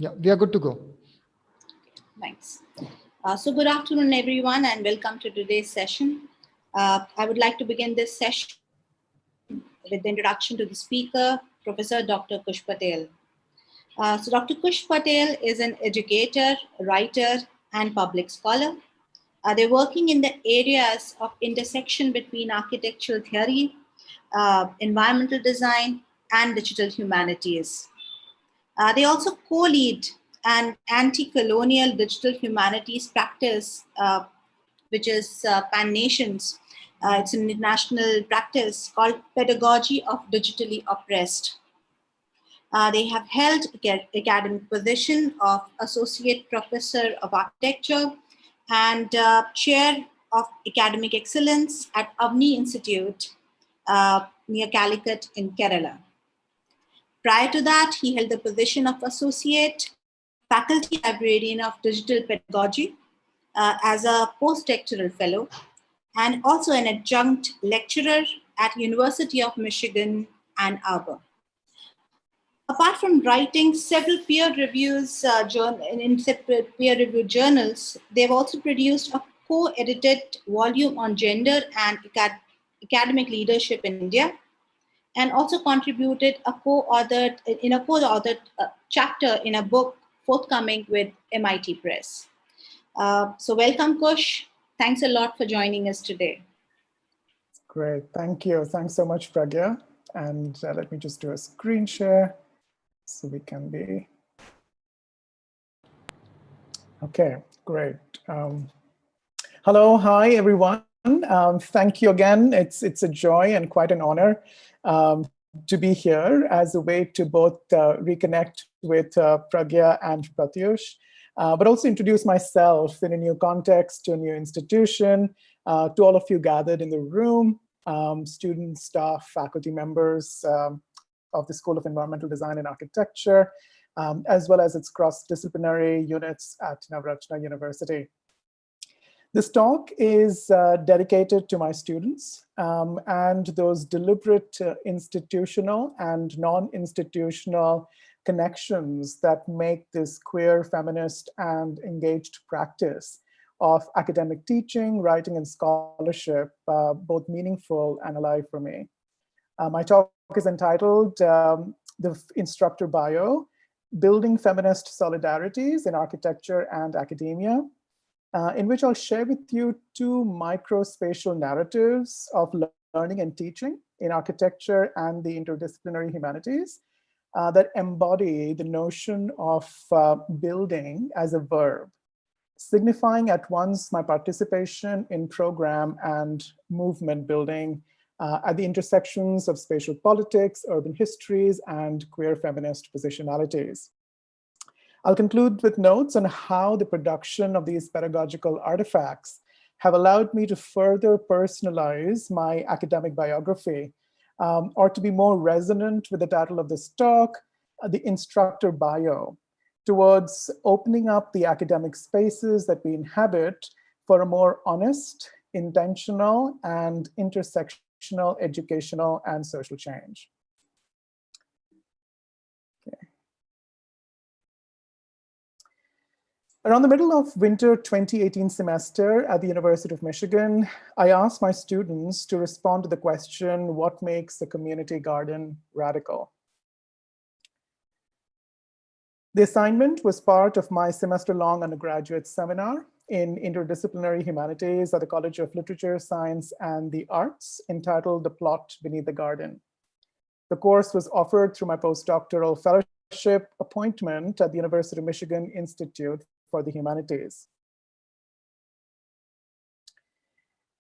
Yeah, we are good to go. Thanks. So good afternoon, everyone, and welcome to today's session. I would like to begin this session with the introduction to the speaker, Professor Dr. Kush Patel. So Dr. Kush Patel is an educator, writer, and public scholar. They're working in the areas of intersection between architectural theory, environmental design, and digital humanities. They also co-lead an anti-colonial digital humanities practice, which is Pan-Nations. It's an international practice called Pedagogy of Digitally Oppressed. They have held academic position of Associate Professor of Architecture and Chair of Academic Excellence at Avni Institute near Calicut in Kerala. Prior to that, he held the position of Associate Faculty Librarian of Digital Pedagogy as a postdoctoral fellow and also an adjunct lecturer at University of Michigan, Ann Arbor. Apart from writing several in separate peer-reviewed journals, they've also produced a co-edited volume on gender and academic leadership in India, and also contributed a co-authored chapter in a book forthcoming with MIT Press. So welcome, Kush. Thanks a lot for joining us today. Great, thank you. Thanks so much, Pragya. And let me just do a screen share so we can be. Okay, great. Hello, hi, everyone. Thank you again. It's a joy and quite an honor to be here as a way to both reconnect with Pragya and Pratyush, but also introduce myself in a new context, to a new institution, to all of you gathered in the room, students, staff, faculty members of the School of Environmental Design and Architecture, as well as its cross-disciplinary units at Navratna University. This talk is dedicated to my students and those deliberate institutional and non-institutional connections that make this queer, feminist, and engaged practice of academic teaching, writing, and scholarship both meaningful and alive for me. My talk is entitled The Instructor Bio, Building Feminist Solidarities in Architecture and Academia, in which I'll share with you two microspatial narratives of learning and teaching in architecture and the interdisciplinary humanities that embody the notion of building as a verb, signifying at once my participation in program and movement building at the intersections of spatial politics, urban histories, and queer feminist positionalities. I'll conclude with notes on how the production of these pedagogical artifacts have allowed me to further personalize my academic biography, or to be more resonant with the title of this talk, The Instructor Bio, towards opening up the academic spaces that we inhabit for a more honest, intentional, and intersectional educational and social change. Around the middle of winter 2018 semester at the University of Michigan, I asked my students to respond to the question, what makes a community garden radical? The assignment was part of my semester-long undergraduate seminar in interdisciplinary humanities at the College of Literature, Science, and the Arts, entitled The Plot Beneath the Garden. The course was offered through my postdoctoral fellowship appointment at the University of Michigan Institute for the Humanities.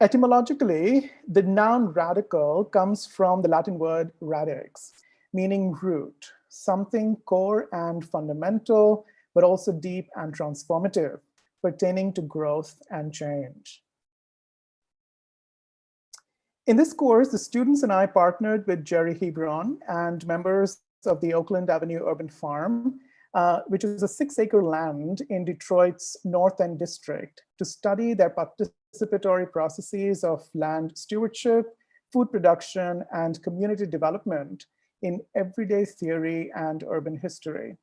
Etymologically, the noun radical comes from the Latin word radix, meaning root, something core and fundamental, but also deep and transformative, pertaining to growth and change. In this course, the students and I partnered with Jerry Hebron and members of the Oakland Avenue Urban Farm, which is a 6-acre land in Detroit's North End district, to study their participatory processes of land stewardship, food production, and community development in everyday theory and urban history.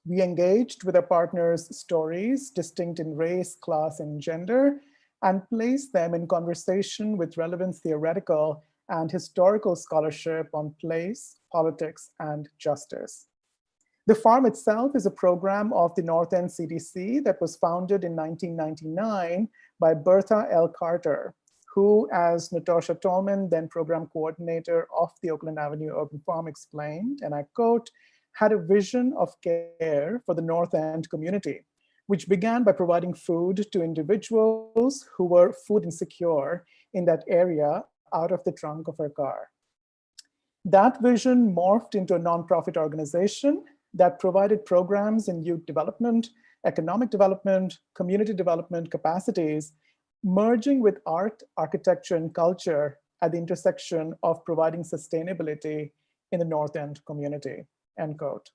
We engaged with our partners' stories, distinct in race, class, and gender, and placed them in conversation with relevant theoretical and historical scholarship on place, politics, and justice. The farm itself is a program of the North End CDC that was founded in 1999 by Bertha L. Carter, who, as Natasha Tolman, then program coordinator of the Oakland Avenue Urban Farm, explained, and I quote, had a vision of care for the North End community, which began by providing food to individuals who were food insecure in that area out of the trunk of her car. That vision morphed into a nonprofit organization that provided programs in youth development, economic development, community development capacities, merging with art, architecture, and culture at the intersection of providing sustainability in the North End community, end quote.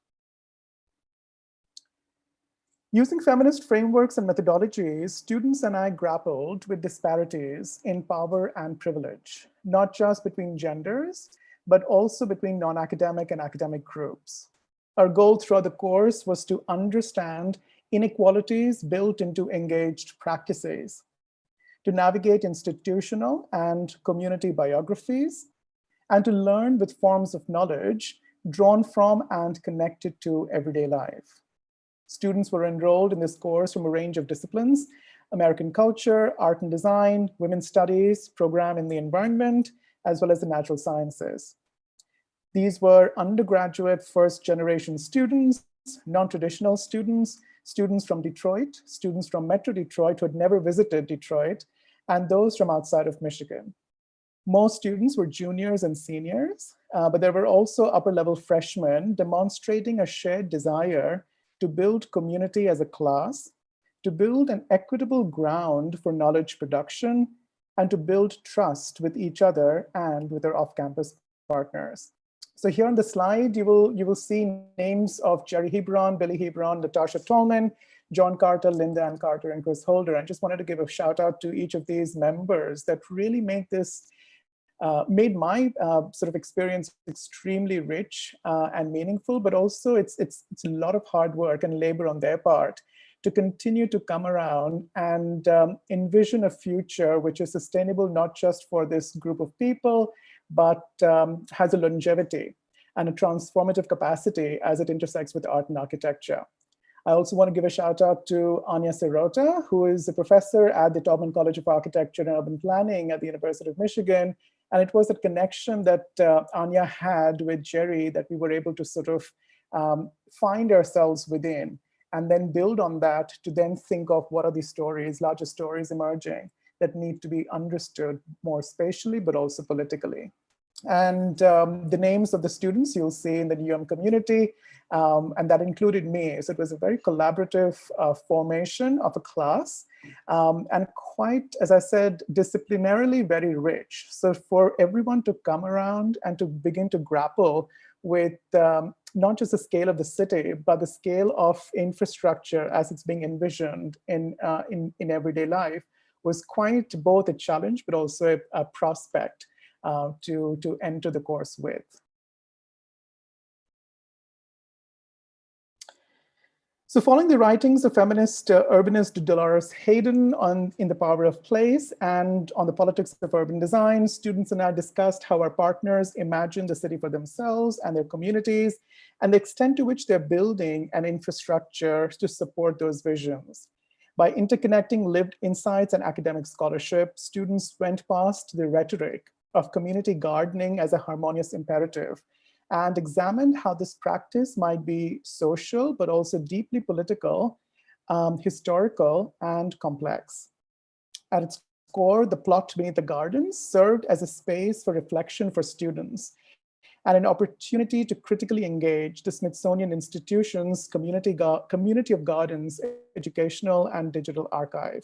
Using feminist frameworks and methodologies, students and I grappled with disparities in power and privilege, not just between genders, but also between non-academic and academic groups. Our goal throughout the course was to understand inequalities built into engaged practices, to navigate institutional and community biographies, and to learn with forms of knowledge drawn from and connected to everyday life. Students were enrolled in this course from a range of disciplines: American culture, art and design, women's studies, program in the environment, as well as the natural sciences. These were undergraduate first-generation students, non-traditional students, students from Detroit, students from Metro Detroit who had never visited Detroit, and those from outside of Michigan. Most students were juniors and seniors, but there were also upper-level freshmen demonstrating a shared desire to build community as a class, to build an equitable ground for knowledge production, and to build trust with each other and with their off-campus partners. So here on the slide, you will see names of Jerry Hebron, Billy Hebron, Natasha Tolman, John Carter, Linda Ann Carter, and Chris Holder. I just wanted to give a shout out to each of these members that really made this made my sort of experience extremely rich and meaningful, but also it's a lot of hard work and labor on their part to continue to come around and envision a future which is sustainable not just for this group of people, but has a longevity and a transformative capacity as it intersects with art and architecture. I also want to give a shout out to Anya Sirota, who is a professor at the Taubman College of Architecture and Urban Planning at the University of Michigan. And it was that connection that Anya had with Jerry that we were able to sort of find ourselves within, and then build on that to then think of what are these stories, larger stories emerging that need to be understood more spatially, but also politically. And the names of the students you'll see in the UM community, and that included me. So it was a very collaborative formation of a class, and quite, as I said, disciplinarily very rich. So for everyone to come around and to begin to grapple with not just the scale of the city, but the scale of infrastructure as it's being envisioned in everyday life was quite both a challenge, but also a prospect to enter the course with. So following the writings of feminist urbanist Dolores Hayden in The Power of Place and on the politics of urban design, students and I discussed how our partners imagine the city for themselves and their communities, and the extent to which they're building an infrastructure to support those visions. By interconnecting lived insights and academic scholarship, students went past the rhetoric of community gardening as a harmonious imperative and examined how this practice might be social, but also deeply political, historical, and complex. At its core, the plot beneath the gardens served as a space for reflection for students and an opportunity to critically engage the Smithsonian Institution's community of gardens, educational and digital archive.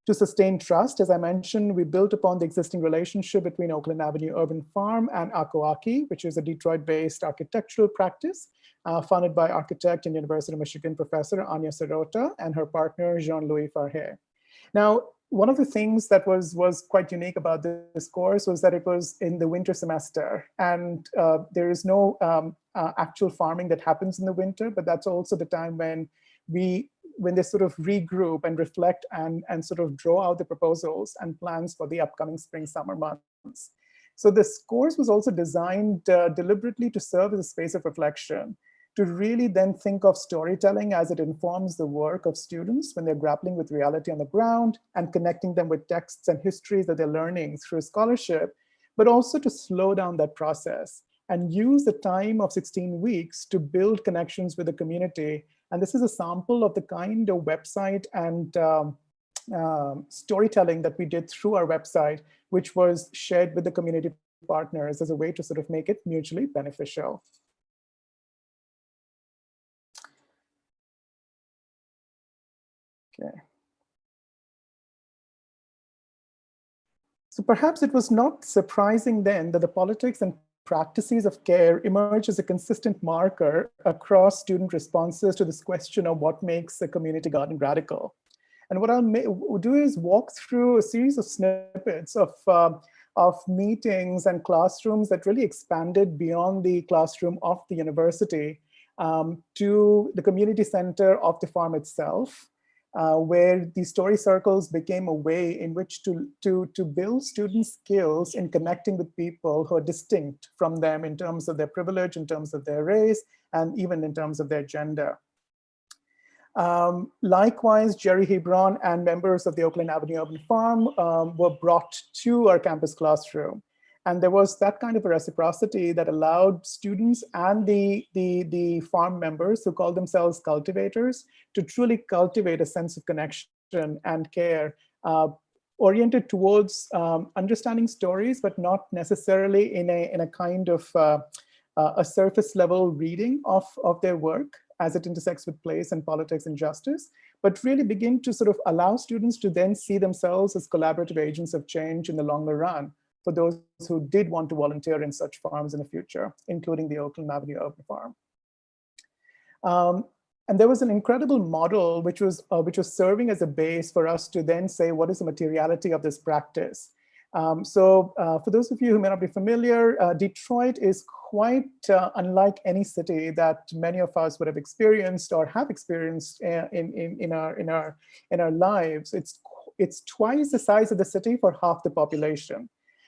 To sustain trust, as I mentioned, we built upon the existing relationship between Oakland Avenue Urban Farm and Akoaki, which is a Detroit-based architectural practice funded by architect and University of Michigan professor Anya Sirota and her partner Jean-Louis Farhet. Now, one of the things that was quite unique about this course was that it was in the winter semester, and there is no actual farming that happens in the winter, but that's also the time when they sort of regroup and reflect and sort of draw out the proposals and plans for the upcoming spring, summer months. So this course was also designed deliberately to serve as a space of reflection, to really then think of storytelling as it informs the work of students when they're grappling with reality on the ground and connecting them with texts and histories that they're learning through scholarship, but also to slow down that process and use the time of 16 weeks to build connections with the community. And this is a sample of the kind of website and storytelling that we did through our website, which was shared with the community partners as a way to sort of make it mutually beneficial. Okay. So perhaps it was not surprising then that the politics and practices of care emerge as a consistent marker across student responses to this question of what makes a community garden radical. And what I'll do is walk through a series of snippets of meetings and classrooms that really expanded beyond the classroom of the university to the community center of the farm itself, where the story circles became a way in which to build student skills in connecting with people who are distinct from them in terms of their privilege, in terms of their race, and even in terms of their gender. Likewise, Jerry Hebron and members of the Oakland Avenue Urban Farm were brought to our campus classroom. And there was that kind of a reciprocity that allowed students and the farm members who call themselves cultivators to truly cultivate a sense of connection and care oriented towards understanding stories, but not necessarily in a kind of a surface level reading of their work as it intersects with place and politics and justice, but really begin to sort of allow students to then see themselves as collaborative agents of change in the longer run for those who did want to volunteer in such farms in the future, including the Oakland Avenue Urban Farm. And there was an incredible model which was serving as a base for us to then say, what is the materiality of this practice? For those of you who may not be familiar, Detroit is quite unlike any city that many of us would have experienced or have experienced in our lives. It's twice the size of the city for half the population.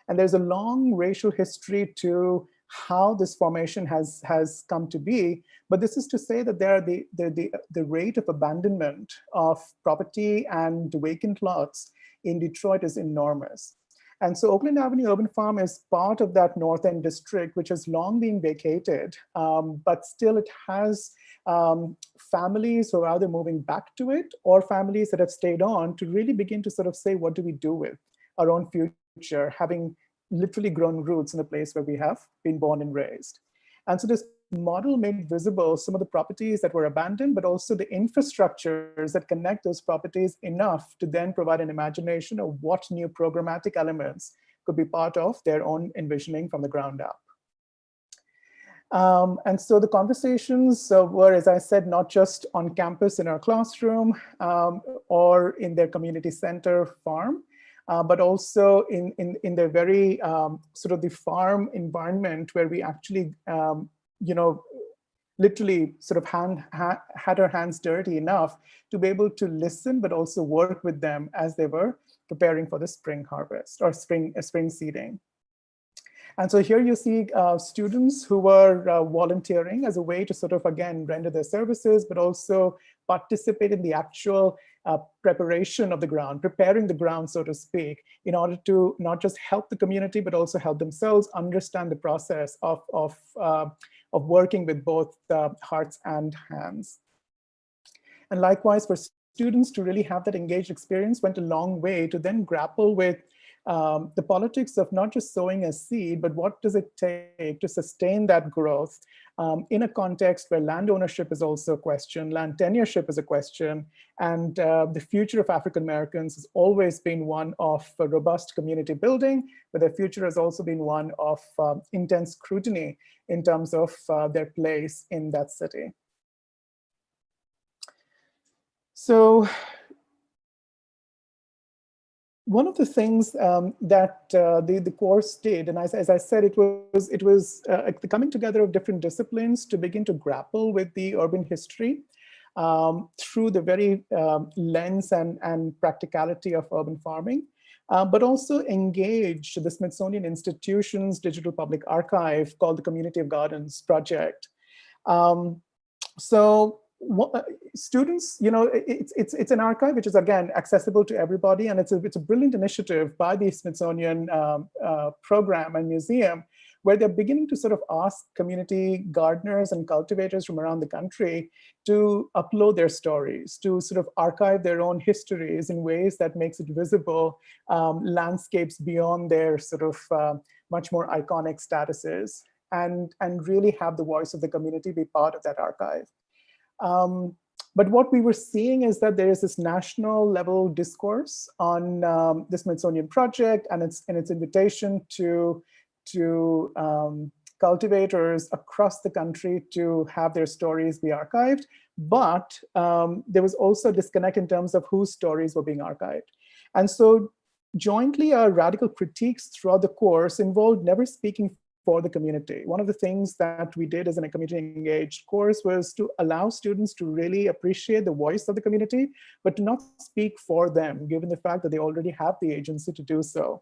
And there's a long racial history to how this formation has come to be. But this is to say that the rate of abandonment of property and vacant lots in Detroit is enormous. And so Oakland Avenue Urban Farm is part of that North End district, which has long been vacated, but still it has families who are either moving back to it or families that have stayed on to really begin to sort of say, what do we do with our own future, having literally grown roots in a place where we have been born and raised. And so this model made visible some of the properties that were abandoned, but also the infrastructures that connect those properties enough to then provide an imagination of what new programmatic elements could be part of their own envisioning from the ground up. And so the conversations were, as I said, not just on campus in our classroom or in their community center farm, but also in the very sort of the farm environment where we actually, literally sort of had our hands dirty enough to be able to listen, but also work with them as they were preparing for the spring harvest or spring seeding. And so here you see students who were volunteering as a way to sort of, again, render their services, but also participate in the actual preparation of the ground, preparing the ground, so to speak, in order to not just help the community, but also help themselves understand the process of working with both hearts and hands. And likewise, for students to really have that engaged experience went a long way to then grapple with the politics of not just sowing a seed, but what does it take to sustain that growth in a context where land ownership is also a question, land tenureship is a question, and the future of African Americans has always been one of robust community building, but their future has also been one of intense scrutiny in terms of their place in that city. So one of the things that the course did, and as I said, it was the coming together of different disciplines to begin to grapple with the urban history through the very lens and practicality of urban farming, but also engage the Smithsonian Institution's digital public archive called the Community of Gardens Project. Um, so students, it's an archive which is again accessible to everybody, and it's a brilliant initiative by the Smithsonian program and museum, where they're beginning to sort of ask community gardeners and cultivators from around the country to upload their stories, to sort of archive their own histories in ways that makes it visible, landscapes beyond their sort of much more iconic statuses, and really have the voice of the community be part of that archive. But what we were seeing is that there is this national level discourse on the Smithsonian Project and its invitation to cultivators across the country to have their stories be archived. But there was also a disconnect in terms of whose stories were being archived. And so jointly, our radical critiques throughout the course involved never speaking for the community. One of the things that we did as a community engaged course was to allow students to really appreciate the voice of the community, but to not speak for them, given the fact that they already have the agency to do so.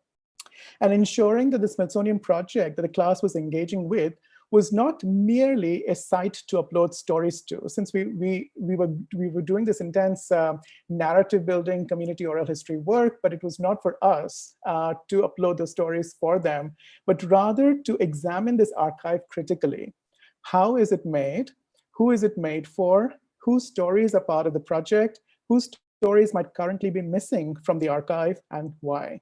And ensuring that the Smithsonian Project that the class was engaging with was not merely a site to upload stories to, since we were doing this intense narrative building community oral history work, but it was not for us to upload the stories for them, but rather to examine this archive critically. How is it made? Who is it made for? Whose stories are part of the project? Whose stories might currently be missing from the archive, and why?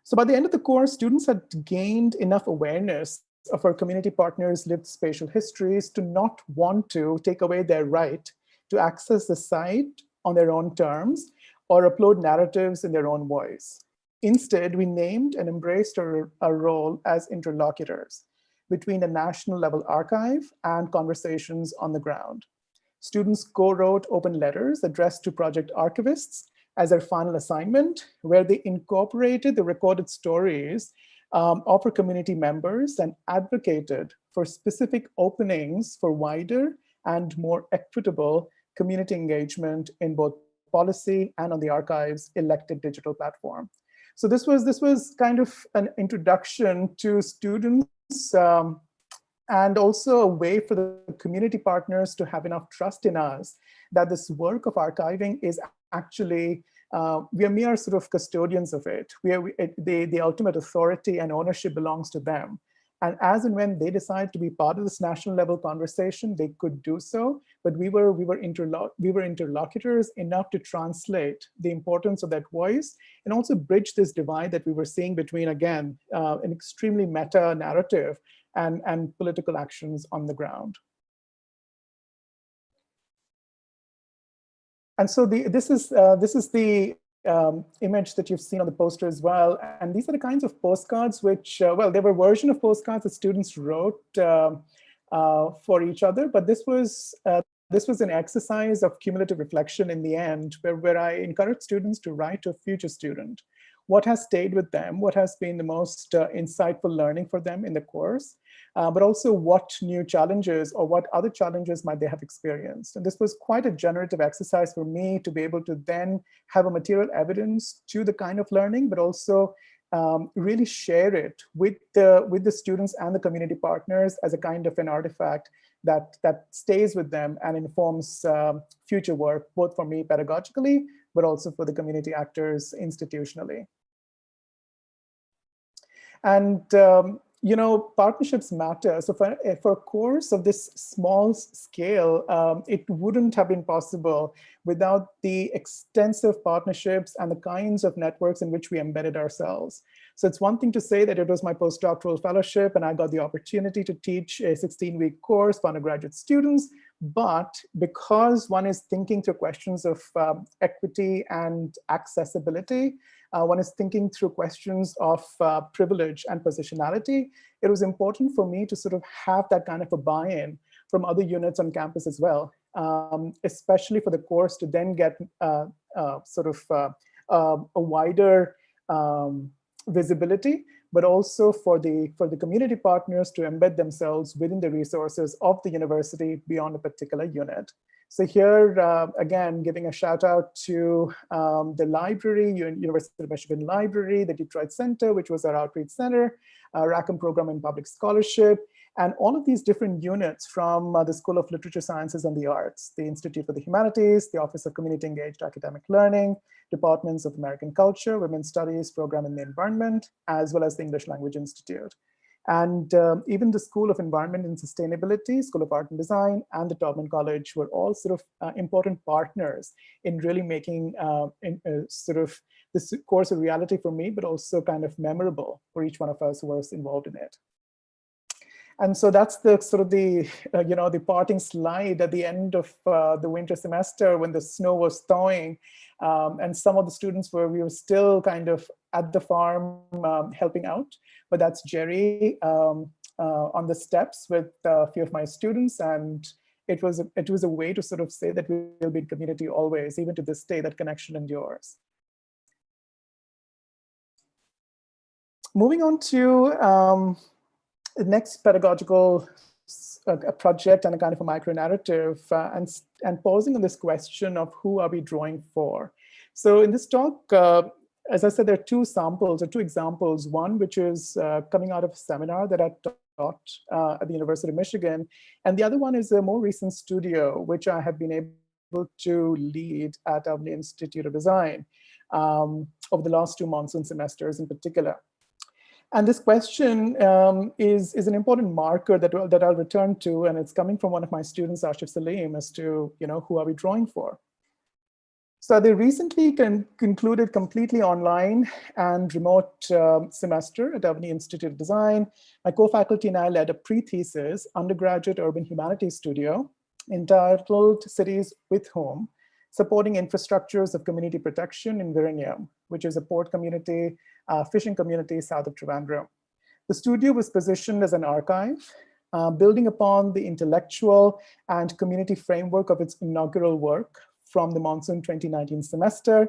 So by the end of the course, students had gained enough awareness of our community partners' lived spatial histories to not want to take away their right to access the site on their own terms or upload narratives in their own voice. Instead, we named and embraced our role as interlocutors between the national level archive and conversations on the ground. Students co-wrote open letters addressed to project archivists as their final assignment, where they incorporated the recorded stories of our community members and advocated for specific openings for wider and more equitable community engagement in both policy and on the archive's elected digital platform. So this was kind of an introduction to students and also a way for the community partners to have enough trust in us that this work of archiving is actually, we are mere sort of custodians of it. The ultimate authority and ownership belongs to them. And as and when they decide to be part of this national level conversation, they could do so. But we were interlocutors enough to translate the importance of that voice and also bridge this divide that we were seeing between, again, an extremely meta narrative and political actions on the ground. And so this is the image that you've seen on the poster as well. And these are the kinds of postcards which, well, there were version of postcards that students wrote for each other, but this was an exercise of cumulative reflection in the end, where I encourage students to write to a future student. What has stayed with them? What has been the most insightful learning for them in the course? But also what new challenges or what other challenges might they have experienced? And this was quite a generative exercise for me to be able to then have a material evidence to the kind of learning, but also really share it with the students and the community partners as a kind of an artifact that stays with them and informs future work, both for me pedagogically, but also for the community actors institutionally. And partnerships matter. So for a course of this small scale, it wouldn't have been possible without the extensive partnerships and the kinds of networks in which we embedded ourselves. So it's one thing to say that it was my postdoctoral fellowship and I got the opportunity to teach a 16-week course for undergraduate students, but because one is thinking through questions of equity and accessibility, one is thinking through questions of privilege and positionality, it was important for me to sort of have that kind of a buy-in from other units on campus as well, especially for the course to then get a wider visibility, but also for the community partners to embed themselves within the resources of the university beyond a particular unit. So here, again, giving a shout out to the library, University of Michigan Library, the Detroit Center, which was our outreach center, Rackham Program in Public Scholarship, and all of these different units from the School of Literature, Sciences, and the Arts, the Institute for the Humanities, the Office of Community Engaged Academic Learning, Departments of American Culture, Women's Studies Program in the Environment, as well as the English Language Institute. And even the School of Environment and Sustainability, School of Art and Design, and the Taubman College were all sort of important partners in really making sort of this course a reality for me, but also kind of memorable for each one of us who was involved in it. And so that's the sort of the, the parting slide at the end of the winter semester when the snow was thawing. And some of the students we were still kind of at the farm helping out. But that's Jerry on the steps with a few of my students. And it was a way to sort of say that we will be in community always, even to this day, that connection endures. Moving on to the next pedagogical project and a kind of a micro narrative, and pausing on this question of who are we drawing for. So in this talk, as I said, there are two examples. One which is coming out of a seminar that I taught at the University of Michigan, and the other one is a more recent studio which I have been able to lead at our Institute of Design over the last 2 monsoon semesters in particular. And this question is an important marker that I'll return to, and it's coming from one of my students, Ashif Salim, as to who are we drawing for. So they recently concluded completely online and remote semester at Albany Institute of Design. My co-faculty and I led a pre-thesis undergraduate urban humanities studio entitled Cities with Whom, supporting infrastructures of community protection in Virinium, which is a port community, fishing community south of Trivandrum. The studio was positioned as an archive, building upon the intellectual and community framework of its inaugural work from the monsoon 2019 semester,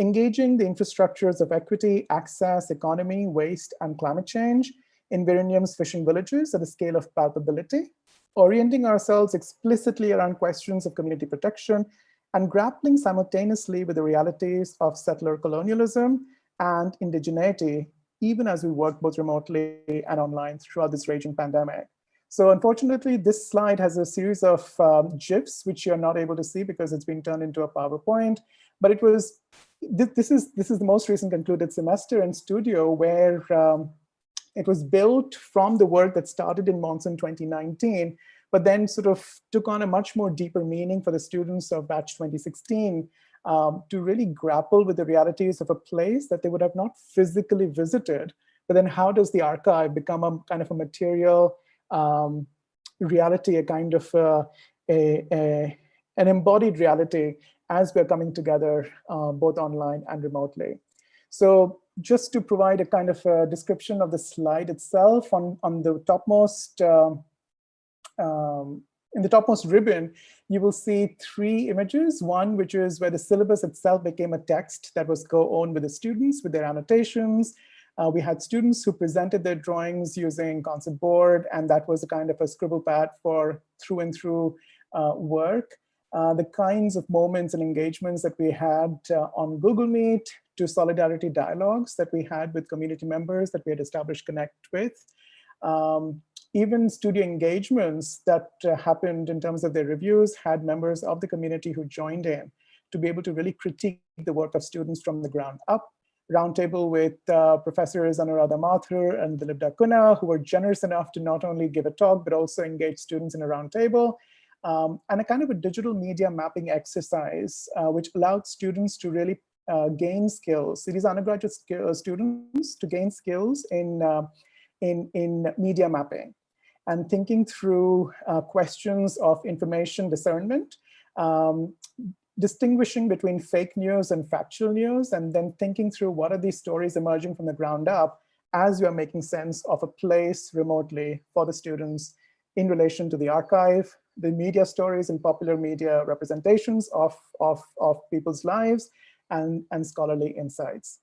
engaging the infrastructures of equity, access, economy, waste, and climate change in Virinium's fishing villages at a scale of palpability, orienting ourselves explicitly around questions of community protection and grappling simultaneously with the realities of settler colonialism and indigeneity, even as we work both remotely and online throughout this raging pandemic. So unfortunately, this slide has a series of GIFs, which you're not able to see because it's been turned into a PowerPoint. But it was this is the most recent concluded semester in studio where it was built from the work that started in monsoon 2019, but then sort of took on a much more deeper meaning for the students of batch 2016 to really grapple with the realities of a place that they would have not physically visited. But then how does the archive become a kind of a material reality, a kind of an embodied reality as we're coming together both online and remotely. So just to provide a kind of a description of the slide itself, on the topmost, in the topmost ribbon, you will see 3 images. One, which is where the syllabus itself became a text that was co-owned with the students with their annotations. We had students who presented their drawings using concept board, and that was a kind of a scribble pad for through and through work. The kinds of moments and engagements that we had on Google Meet, to solidarity dialogues that we had with community members that we had established Connect with. Even studio engagements that happened in terms of their reviews had members of the community who joined in to be able to really critique the work of students from the ground up. Roundtable with Professors Anuradha Mathur and Dilip Dakuna, who were generous enough to not only give a talk, but also engage students in a roundtable. And a kind of a digital media mapping exercise, which allowed students to really gain skills. So these undergraduate students to gain skills in media mapping and thinking through questions of information discernment, distinguishing between fake news and factual news, and then thinking through what are these stories emerging from the ground up as we are making sense of a place remotely for the students in relation to the archive, the media stories and popular media representations of people's lives, and scholarly insights.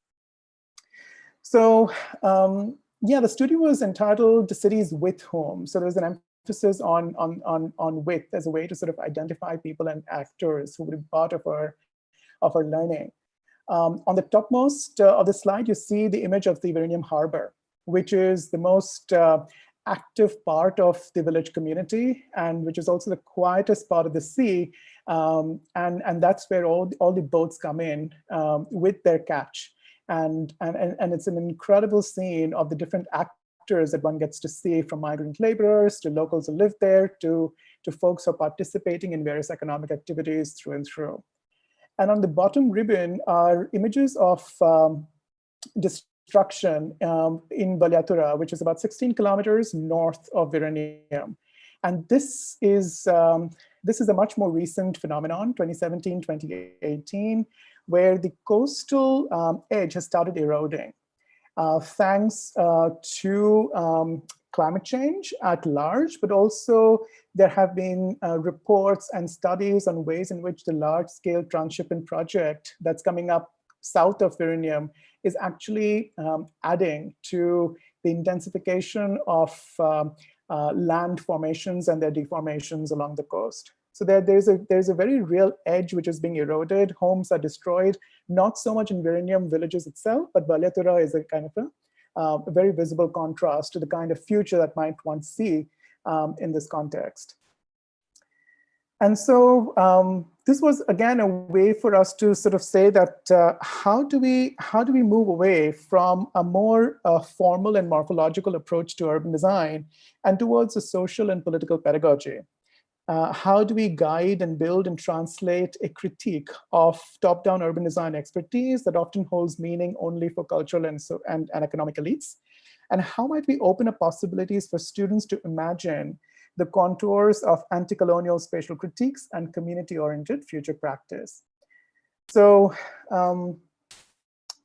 So yeah, the studio was entitled Cities with Whom. So there's an emphasis on with as a way to sort of identify people and actors who would be part of our learning. On the topmost of the slide, you see the image of the Verenium Harbor, which is the most active part of the village community, and which is also the quietest part of the sea. And that's where all the boats come in with their catch. And it's an incredible scene of the different actors that one gets to see, from migrant laborers to locals who live there to folks who are participating in various economic activities through and through. And on the bottom ribbon are images of destruction in Balyatura, which is about 16 kilometers north of Verenium. And this is a much more recent phenomenon, 2017, 2018, where the coastal edge has started eroding thanks to climate change at large, but also there have been reports and studies on ways in which the large-scale transshipment project that's coming up south of Verenium is actually adding to the intensification of land formations and their deformations along the coast. So there's a very real edge which is being eroded. Homes are destroyed, not so much in Verenium villages itself, but Balyatura is a kind of a very visible contrast to the kind of future that might one see in this context. And so this was, again, a way for us to sort of say that how do we move away from a more formal and morphological approach to urban design and towards a social and political pedagogy? How do we guide and build and translate a critique of top-down urban design expertise that often holds meaning only for cultural and economic elites? And how might we open up possibilities for students to imagine the contours of anti-colonial spatial critiques and community-oriented future practice? So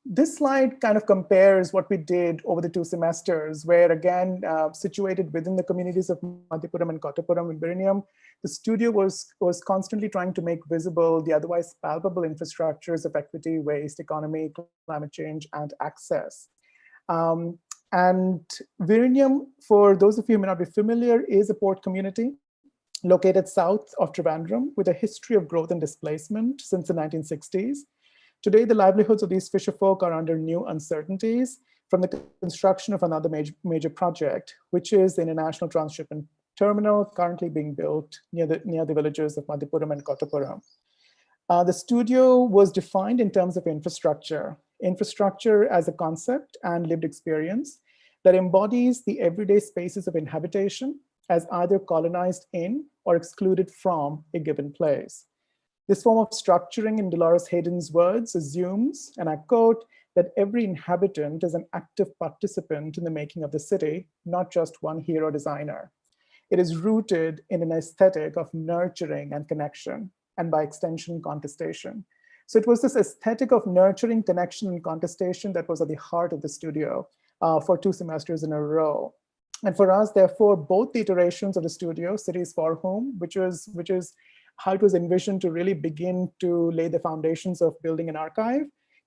this slide kind of compares what we did over the 2 semesters, where again, situated within the communities of Madhyapuram and Kottapuram in Verenium, the studio was constantly trying to make visible the otherwise palpable infrastructures of equity, waste, economy, climate change, and access. And Verenium, for those of you who may not be familiar, is a port community located south of Trivandrum with a history of growth and displacement since the 1960s. Today, the livelihoods of these fisherfolk are under new uncertainties from the construction of another major project, which is the International Transshipment Terminal currently being built near the villages of Madhyapuram and Kottapuram. The studio was defined in terms of infrastructure as a concept and lived experience that embodies the everyday spaces of inhabitation as either colonized in or excluded from a given place. This form of structuring, in Dolores Hayden's words, assumes, and I quote, that every inhabitant is an active participant in the making of the city, not just one hero designer. It is rooted in an aesthetic of nurturing and connection, and by extension, contestation. So it was this aesthetic of nurturing, connection, and contestation that was at the heart of the studio for 2 semesters in a row. And for us, therefore, both the iterations of the studio, Cities for Whom, which is how it was envisioned to really begin to lay the foundations of building an archive,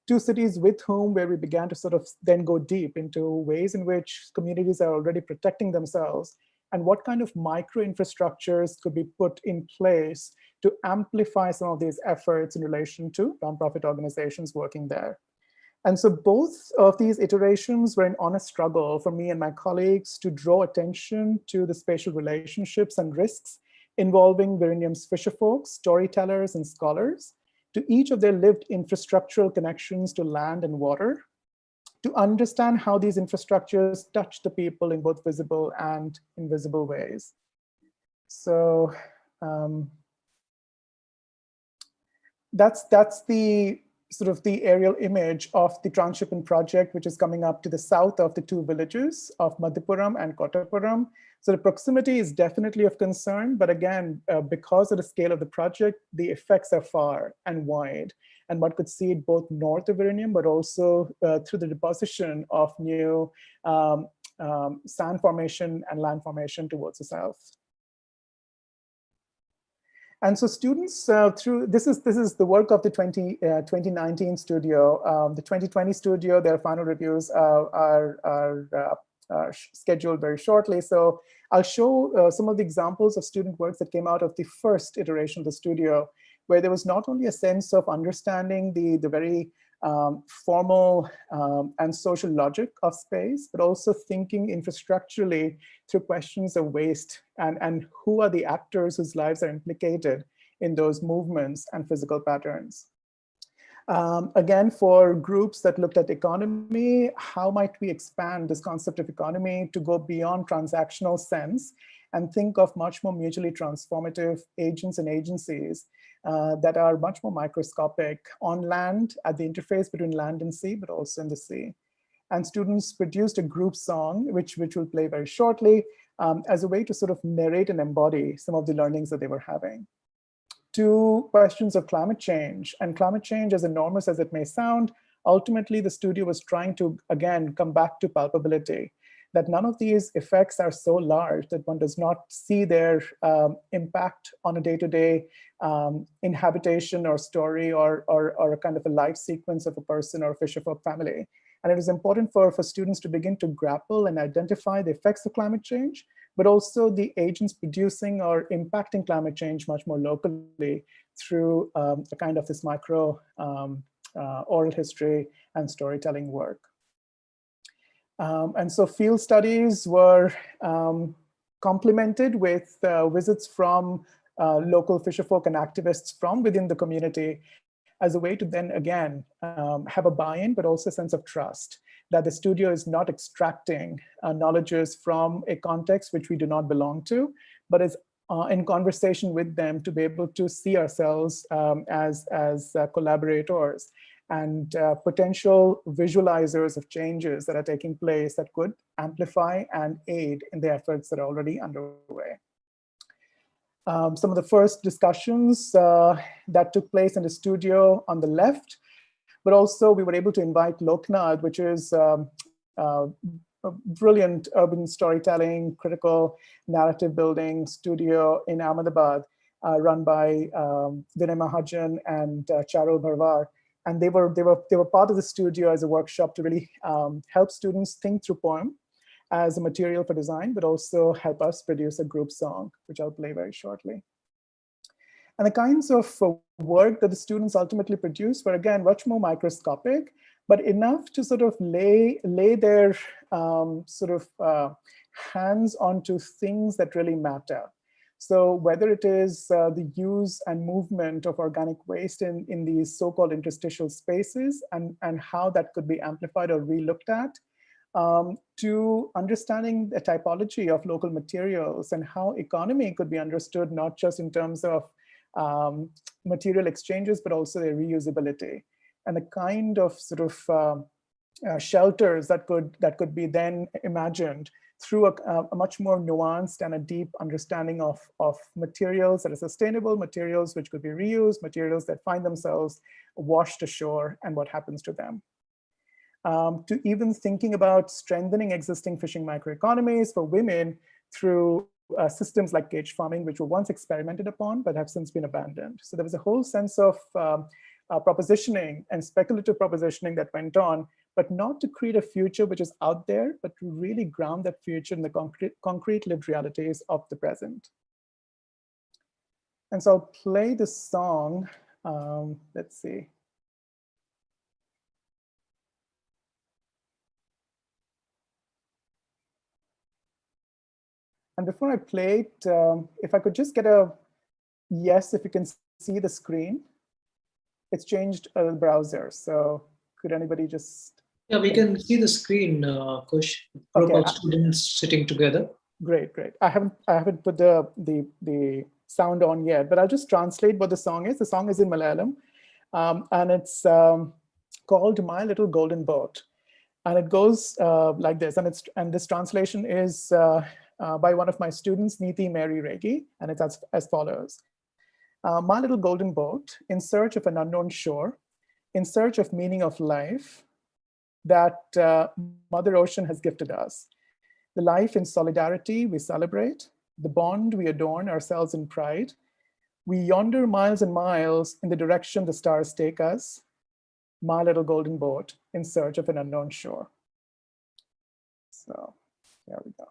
to Cities with Whom, where we began to sort of then go deep into ways in which communities are already protecting themselves and what kind of micro infrastructures could be put in place to amplify some of these efforts in relation to nonprofit organizations working there. And so both of these iterations were an honest struggle for me and my colleagues to draw attention to the spatial relationships and risks involving Verenium's fisherfolk, storytellers, and scholars, to each of their lived infrastructural connections to land and water, to understand how these infrastructures touch the people in both visible and invisible ways. So that's the sort of the aerial image of the transshipment project, which is coming up to the south of the 2 villages of Madhyapuram and Kottapuram. So the proximity is definitely of concern, but again, because of the scale of the project, the effects are far and wide. And one could see it both north of Verenium, but also through the deposition of new sand formation and land formation towards the south. And so students through, this is the work of the 2019 studio. The 2020 studio, their final reviews are scheduled very shortly. So I'll show some of the examples of student works that came out of the first iteration of the studio, where there was not only a sense of understanding the very formal and social logic of space, but also thinking infrastructurally through questions of waste and who are the actors whose lives are implicated in those movements and physical patterns. Again, for groups that looked at economy, how might we expand this concept of economy to go beyond transactional sense and think of much more mutually transformative agents and agencies that are much more microscopic on land, at the interface between land and sea, but also in the sea. And students produced a group song, which we'll play very shortly, as a way to sort of narrate and embody some of the learnings that they were having. To questions of climate change, and climate change, as enormous as it may sound, ultimately the studio was trying to, again, come back to palpability, that none of these effects are so large that one does not see their impact on a day-to-day inhabitation or story or a kind of a life sequence of a person or a fisherfolk family. And it is important for students to begin to grapple and identify the effects of climate change, but also the agents producing or impacting climate change much more locally through a kind of this micro oral history and storytelling work. And so field studies were complemented with visits from local fisherfolk and activists from within the community as a way to then, again, have a buy-in, but also a sense of trust that the studio is not extracting knowledges from a context which we do not belong to, but is in conversation with them to be able to see ourselves as collaborators and potential visualizers of changes that are taking place that could amplify and aid in the efforts that are already underway. Some of the first discussions that took place in the studio on the left, but also we were able to invite Loknath, which is a brilliant urban storytelling, critical narrative building studio in Ahmedabad, run by Vinay Mahajan and Charul Bharwar. And they were part of the studio as a workshop to really help students think through poem as a material for design, but also help us produce a group song, which I'll play very shortly. And the kinds of work that the students ultimately produced were, again, much more microscopic, but enough to sort of lay their hands onto things that really matter. So whether it is the use and movement of organic waste in these so-called interstitial spaces and how that could be amplified or re-looked at, to understanding the typology of local materials and how economy could be understood, not just in terms of material exchanges, but also their reusability and the kind of sort of shelters that could be then imagined through a much more nuanced and a deep understanding of materials that are sustainable, materials which could be reused, materials that find themselves washed ashore and what happens to them. To even thinking about strengthening existing fishing microeconomies for women through systems like cage farming, which were once experimented upon, but have since been abandoned. So there was a whole sense of propositioning and speculative propositioning that went on, but not to create a future which is out there, but to really ground that future in the concrete lived realities of the present. And so I'll play this song. Let's see. And before I play it, if I could just get a yes, if you can see the screen. It's changed a browser, so could anybody just? Yeah, we can see the screen, Kush. Group of students sitting together. Great. I haven't put the sound on yet, but I'll just translate what the song is. The song is in Malayalam, and it's called "My Little Golden Boat," and it goes like this. And this translation is by one of my students, Neeti Mary Regi, and it's as follows. My little golden boat, in search of an unknown shore, in search of meaning of life that Mother Ocean has gifted us. The life in solidarity we celebrate, the bond we adorn ourselves in pride. We yonder miles and miles in the direction the stars take us, my little golden boat in search of an unknown shore. So there we go.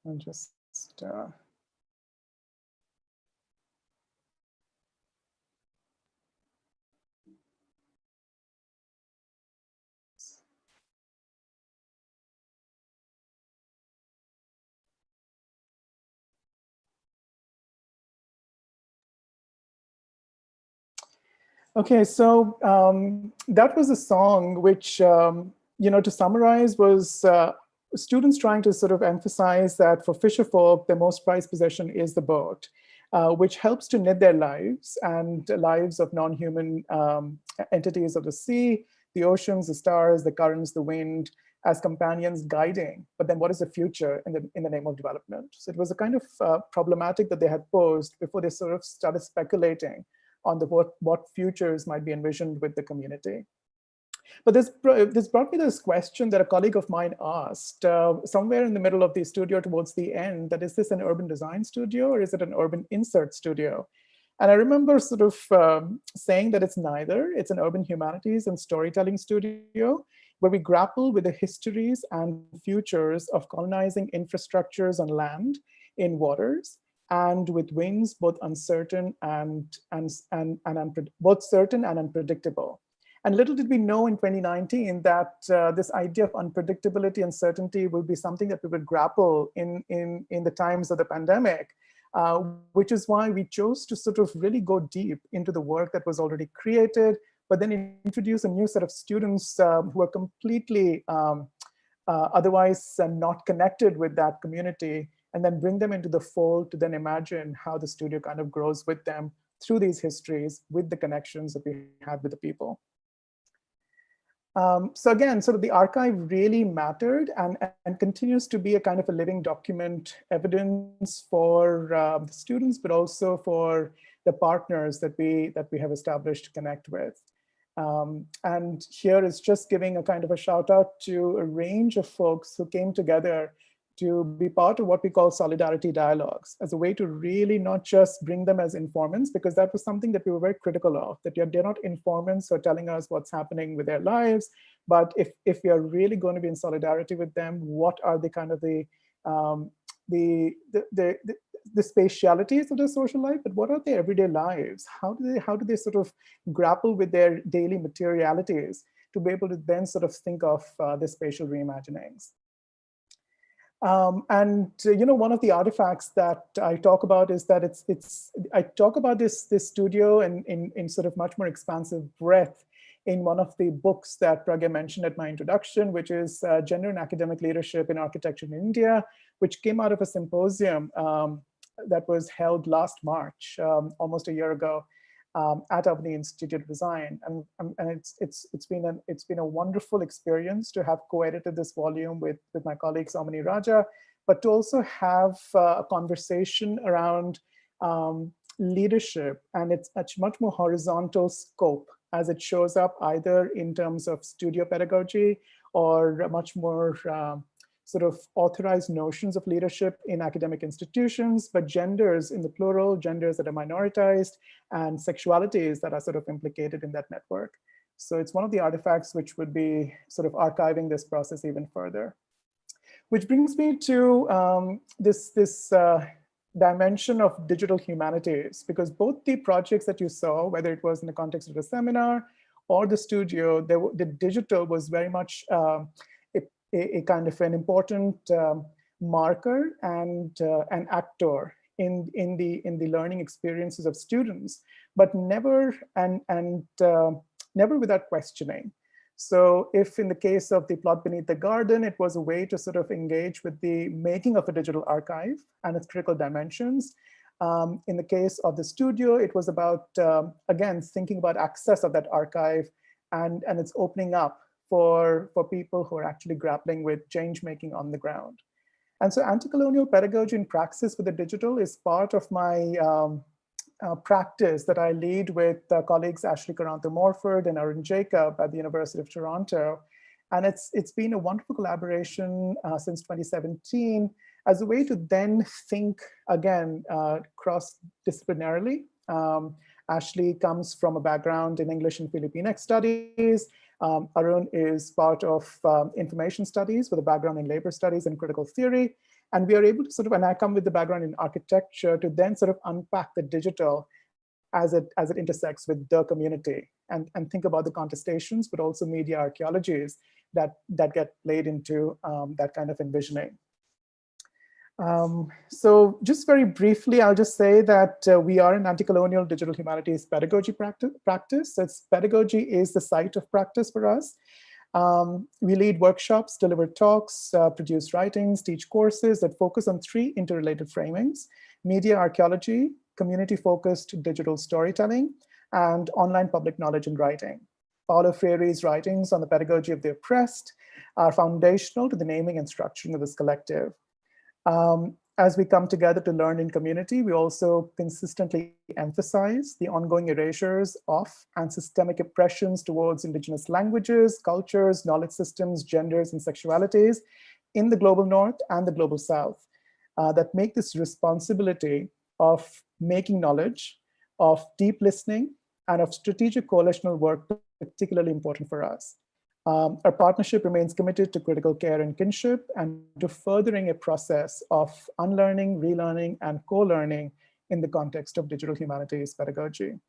And just okay, so that was a song which, to summarize, was students trying to sort of emphasize that for fisher folk, their most prized possession is the boat, which helps to knit their lives and lives of non-human entities of the sea, the oceans, the stars, the currents, the wind, as companions guiding. But then what is the future in the name of development? So it was a kind of problematic that they had posed before they sort of started speculating on what futures might be envisioned with the community. But this brought me this question that a colleague of mine asked somewhere in the middle of the studio towards the end, that is this an urban design studio or is it an urban insert studio? And I remember sort of saying that it's neither. It's an urban humanities and storytelling studio where we grapple with the histories and futures of colonizing infrastructures on land, in waters, and with winds both uncertain and both certain and unpredictable. And little did we know in 2019 that this idea of unpredictability and certainty will be something that we would grapple in the times of the pandemic, which is why we chose to sort of really go deep into the work that was already created, but then introduce a new set of students who are completely otherwise not connected with that community, and then bring them into the fold to then imagine how the studio kind of grows with them through these histories with the connections that we had with the people. So again, sort of the archive really mattered and continues to be a kind of a living document evidence for the students, but also for the partners that we have established to connect with. And here is just giving a kind of a shout out to a range of folks who came together to be part of what we call solidarity dialogues as a way to really not just bring them as informants, because that was something that we were very critical of, that they're not informants who are telling us what's happening with their lives, but if we are really going to be in solidarity with them, what are the kind of the spatialities of their social life, but what are their everyday lives? How do they sort of grapple with their daily materialities to be able to then sort of think of the spatial reimaginings? One of the artifacts that I talk about is that I talk about this studio in sort of much more expansive breadth in one of the books that Pragya mentioned at my introduction, which is Gender and Academic Leadership in Architecture in India, which came out of a symposium that was held last March, almost a year ago, at Albany Institute of Design, and it's been a wonderful experience to have co-edited this volume with my colleague Somani Raja, but to also have a conversation around leadership and its much more horizontal scope as it shows up either in terms of studio pedagogy or much more sort of authorized notions of leadership in academic institutions, but genders in the plural, genders that are minoritized, and sexualities that are sort of implicated in that network. So it's one of the artifacts which would be sort of archiving this process even further. Which brings me to this dimension of digital humanities, because both the projects that you saw, whether it was in the context of the seminar or the studio, the digital was very much a kind of an important marker and an actor in the learning experiences of students, but never never without questioning. So if in the case of the plot beneath the garden, it was a way to sort of engage with the making of a digital archive and its critical dimensions. In the case of the studio, it was about, again, thinking about access of that archive and its opening up for people who are actually grappling with change making on the ground. And so anti-colonial pedagogy in praxis with the digital is part of my practice that I lead with colleagues Ashley Carantho-Morford and Arun Jacob at the University of Toronto. And it's been a wonderful collaboration since 2017 as a way to then think again cross-disciplinarily. Ashley comes from a background in English and Filipinx studies. Arun is part of information studies with a background in labor studies and critical theory. And we are able to sort of, and I come with the background in architecture, to then sort of unpack the digital as it intersects with the community and think about the contestations, but also media archaeologies that get played into that kind of envisioning. So just very briefly, I'll just say that we are an anti-colonial digital humanities pedagogy practice. Pedagogy is the site of practice for us. We lead workshops, deliver talks, produce writings, teach courses that focus on 3 interrelated framings: media archaeology, community-focused digital storytelling, and online public knowledge and writing. Paulo Freire's writings on the pedagogy of the oppressed are foundational to the naming and structuring of this collective. As we come together to learn in community, we also consistently emphasize the ongoing erasures of and systemic oppressions towards Indigenous languages, cultures, knowledge systems, genders, and sexualities in the global North and the global South that make this responsibility of making knowledge, of deep listening, and of strategic coalitional work particularly important for us. Our partnership remains committed to critical care and kinship and to furthering a process of unlearning, relearning, and co-learning in the context of digital humanities pedagogy.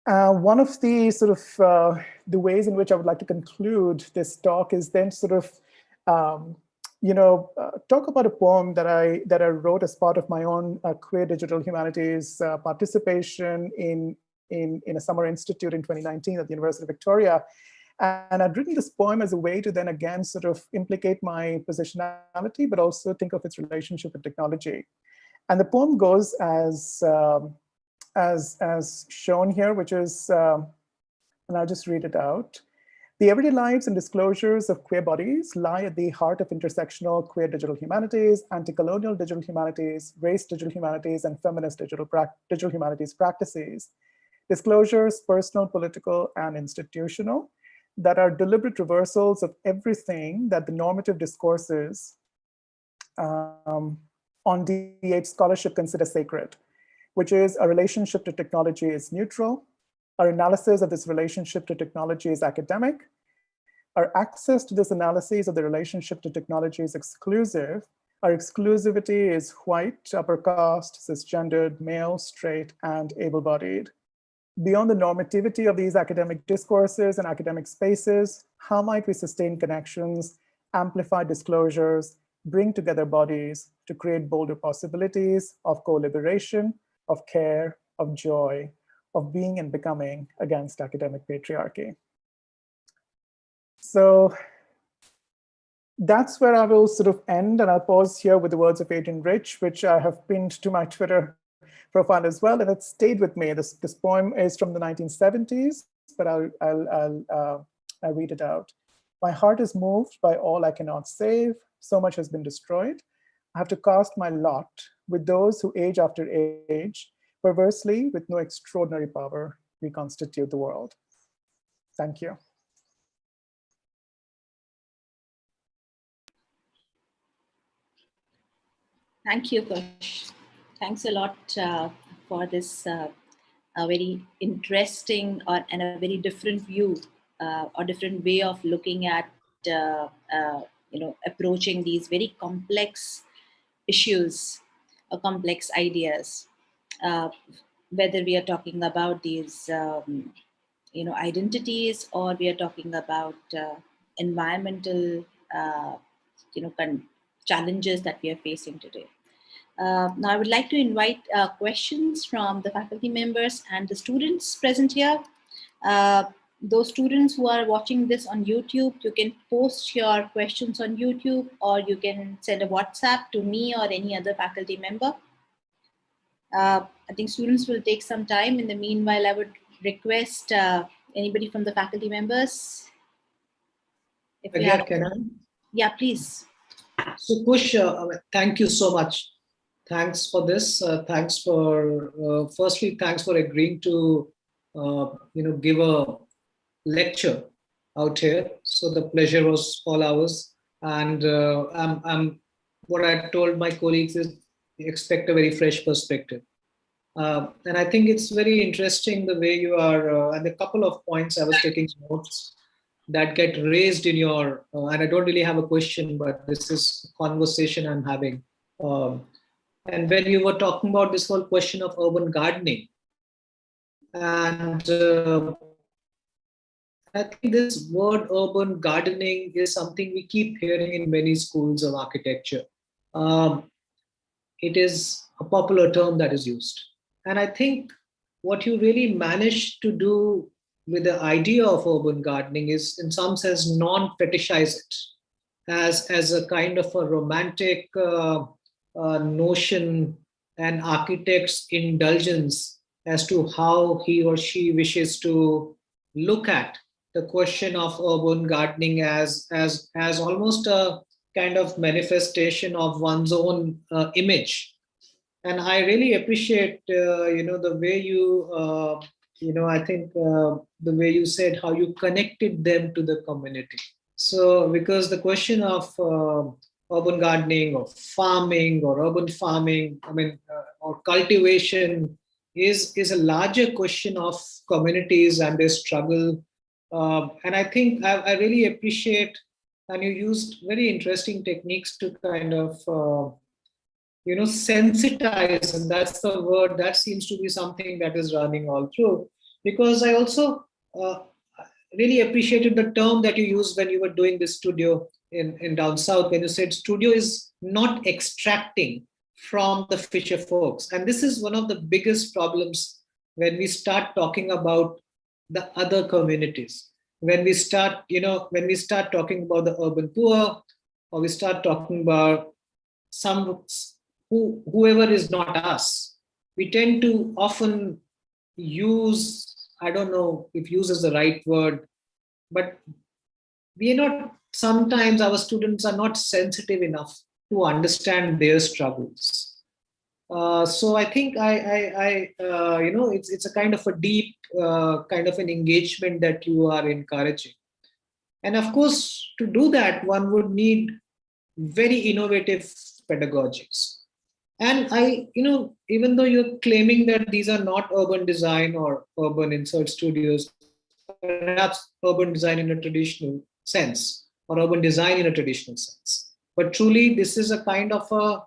One of the sort of the ways in which I would like to conclude this talk is then sort of, talk about a poem that I wrote as part of my own queer digital humanities participation in a summer institute in 2019 at the University of Victoria. And I'd written this poem as a way to then again sort of implicate my positionality, but also think of its relationship with technology. And the poem goes as shown here, which is, and I'll just read it out. The everyday lives and disclosures of queer bodies lie at the heart of intersectional queer digital humanities, anti-colonial digital humanities, race digital humanities, and feminist digital humanities practices. Disclosures, personal, political, and institutional, that are deliberate reversals of everything that the normative discourses on DH scholarship consider sacred, which is a relationship to technology is neutral, our analysis of this relationship to technology is academic, our access to this analysis of the relationship to technology is exclusive, our exclusivity is white, upper caste, cisgendered, male, straight, and able-bodied. Beyond the normativity of these academic discourses and academic spaces, how might we sustain connections, amplify disclosures, bring together bodies to create bolder possibilities of co-liberation, of care, of joy, of being and becoming against academic patriarchy? So that's where I will sort of end, and I'll pause here with the words of Adrian Rich, which I have pinned to my Twitter profile as well, and it stayed with me. This poem is from the 1970s, but I'll read it out. My heart is moved by all I cannot save. So much has been destroyed. I have to cast my lot with those who age after age, perversely, with no extraordinary power, reconstitute the world. Thank you. Thank you, Kush. Thanks a lot for this a very interesting and a very different view or different way of looking at approaching these very complex issues or complex ideas. Whether we are talking about these identities, or we are talking about environmental challenges that we are facing today. Now, I would like to invite questions from the faculty members and the students present here. Those students who are watching this on YouTube, you can post your questions on YouTube, or you can send a WhatsApp to me or any other faculty member. I think students will take some time. In the meanwhile, I would request anybody from the faculty members. If you have, can I? Yeah, please. So Kush, thank you so much. Thanks for this. Thanks for, firstly, thanks for agreeing to, give a lecture out here. So the pleasure was all ours. And what I told my colleagues is expect a very fresh perspective. And I think it's very interesting the way you are, and a couple of points I was taking notes that get raised in your, and I don't really have a question, but this is a conversation I'm having. And when you were talking about this whole question of urban gardening, and I think this word urban gardening is something we keep hearing in many schools of architecture. It is a popular term that is used. And I think what you really managed to do with the idea of urban gardening is, in some sense, non-fetishize it as a kind of a romantic notion, an architect's indulgence as to how he or she wishes to look at the question of urban gardening as almost a kind of manifestation of one's own image. And I really appreciate, the way you, I think the way you said how you connected them to the community. So, because the question of urban gardening or farming or urban farming, or cultivation is a larger question of communities and their struggle. And I think I really appreciate, and you used very interesting techniques to kind of, sensitize, and that's the word that seems to be something that is running all through. Because I also really appreciated the term that you used when you were doing this studio in down south, when you said studio is not extracting from the fisher folks. And this is one of the biggest problems when we start talking about the other communities. When we start, talking about the urban poor, or we start talking about some whoever is not us. We tend to often use, I don't know if use is the right word, but we are not, sometimes our students are not sensitive enough to understand their struggles. So I think it's a kind of a deep kind of an engagement that you are encouraging. And of course, to do that, one would need very innovative pedagogies. And even though you're claiming that these are not urban design or urban insert studios, perhaps urban design in a traditional sense, or urban design in a traditional sense, but truly this is a kind of a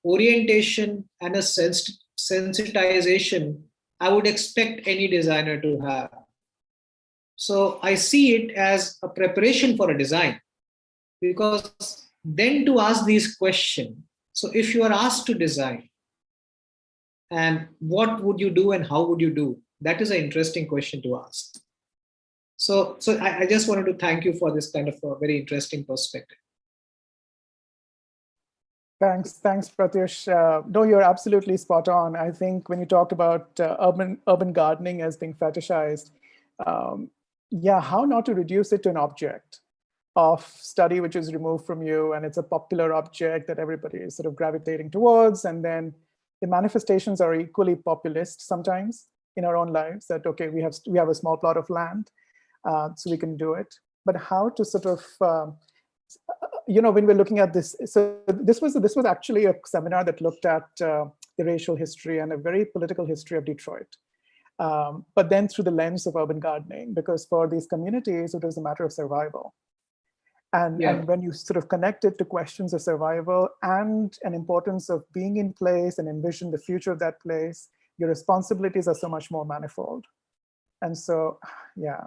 orientation and a sensitization I would expect any designer to have. So I see it as a preparation for a design, because then to ask these questions. So if you are asked to design, and what would you do and how would you do? That is an interesting question to ask. So I just wanted to thank you for this kind of a very interesting perspective. Thanks, Pratyush. No, you're absolutely spot on. I think when you talked about urban gardening as being fetishized, yeah, how not to reduce it to an object of study which is removed from you, and it's a popular object that everybody is sort of gravitating towards, and then the manifestations are equally populist sometimes in our own lives. That okay, we have a small plot of land, so we can do it. But how to sort of when we're looking at this, so this was actually a seminar that looked at the racial history and a very political history of Detroit, but then through the lens of urban gardening, because for these communities, it was a matter of survival. And when you sort of connect it to questions of survival and an importance of being in place and envision the future of that place, your responsibilities are so much more manifold. And so, yeah.